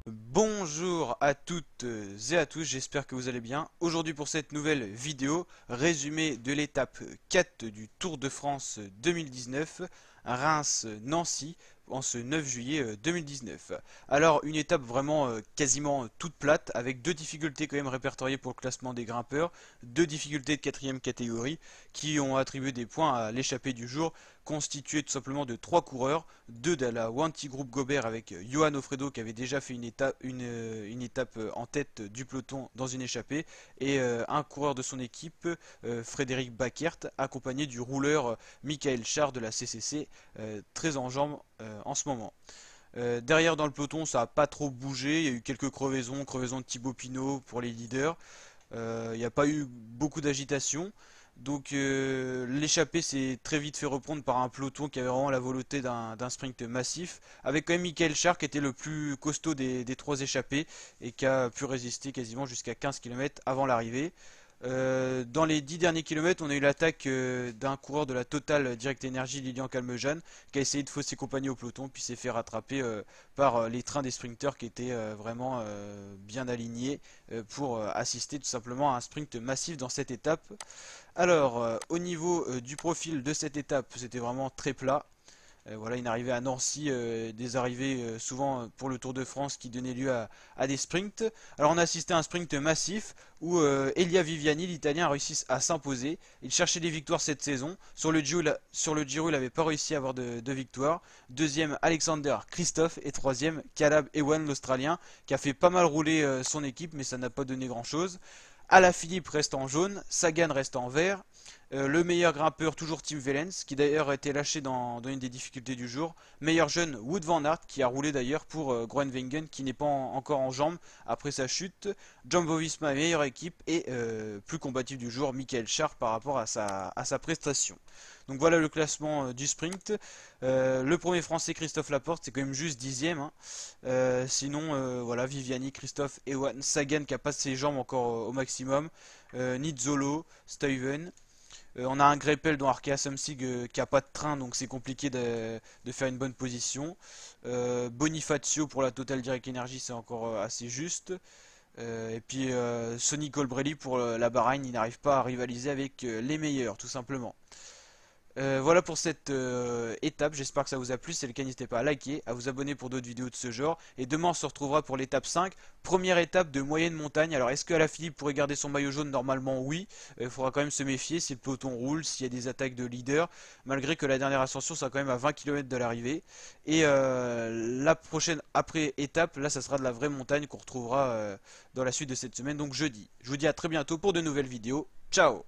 Bonjour à toutes et à tous, j'espère que vous allez bien. Aujourd'hui pour cette nouvelle vidéo, résumé de l'étape 4 du Tour de France 2019, Reims-Nancy, en ce 9 juillet 2019. Alors une étape vraiment quasiment toute plate, avec deux difficultés quand même répertoriées pour le classement des grimpeurs, deux difficultés de quatrième catégorie qui ont attribué des points à l'échappée du jour, constituée tout simplement de trois coureurs, deux de la Wanty Group Gobert avec Johan Ofredo qui avait déjà fait une étape en tête du peloton dans une échappée, et un coureur de son équipe, Frédéric Backert, accompagné du rouleur Michael Char de la CCC, très en jambes en ce moment. Derrière dans le peloton ça n'a pas trop bougé, il y a eu quelques crevaisons de Thibaut Pinot pour les leaders. Il n'y a pas eu beaucoup d'agitation. Donc l'échappée s'est très vite fait reprendre par un peloton qui avait vraiment la volonté d'un sprint massif, avec quand même Michael Char qui était le plus costaud des trois échappés et qui a pu résister quasiment jusqu'à 15 km avant l'arrivée. Dans les 10 derniers kilomètres, on a eu l'attaque d'un coureur de la Total Direct Energy, Lilian Calmejane, qui a essayé de fausser compagnie au peloton, puis s'est fait rattraper par les trains des sprinters qui étaient vraiment bien alignés pour assister tout simplement à un sprint massif dans cette étape. Alors, au niveau du profil de cette étape, c'était vraiment très plat. Voilà, une arrivée à Nancy, des arrivées souvent pour le Tour de France qui donnaient lieu à des sprints. Alors on a assisté à un sprint massif où Elia Viviani, l'Italien, a réussi à s'imposer. Il cherchait des victoires cette saison. Sur le Giro, il n'avait pas réussi à avoir de victoire. Deuxième, Alexander Christophe. Et troisième, Caleb Ewan, l'Australien, qui a fait pas mal rouler son équipe, mais ça n'a pas donné grand-chose. Alaphilippe reste en jaune, Sagan reste en vert. Le meilleur grimpeur, toujours Tim Wellens, qui d'ailleurs a été lâché dans une des difficultés du jour. Meilleur jeune, Wout van Aert, qui a roulé d'ailleurs pour Groenewegen, qui n'est pas encore en jambes après sa chute. Jumbo Visma, meilleure équipe. Et plus combatif du jour, Michael Char par rapport à sa prestation. Donc voilà le classement du sprint. Le premier français, Christophe Laporte, c'est quand même juste 10ème. Hein. Voilà, Viviani, Christophe, Ewan, Sagan qui a pas ses jambes encore au maximum. Nizzolo, Stuyven. On a un Greipel dont Arkea Samsic qui a pas de train, donc c'est compliqué de faire une bonne position. Bonifacio pour la Total Direct Energy, c'est encore assez juste. Et puis Sonny Colbrelli pour la Bahreïn, il n'arrive pas à rivaliser avec les meilleurs, tout simplement. Voilà pour cette étape, j'espère que ça vous a plu. Si c'est le cas, n'hésitez pas à liker, à vous abonner pour d'autres vidéos de ce genre. Et demain on se retrouvera pour l'étape 5, première étape de moyenne montagne. Alors est-ce que Alaphilippe pourrait garder son maillot jaune? Normalement oui, il faudra quand même se méfier si le peloton roule, s'il y a des attaques de leader. Malgré que la dernière ascension sera quand même à 20 km de l'arrivée. Et la prochaine après étape, là ça sera de la vraie montagne qu'on retrouvera dans la suite de cette semaine, donc jeudi. Je vous dis à très bientôt pour de nouvelles vidéos, ciao!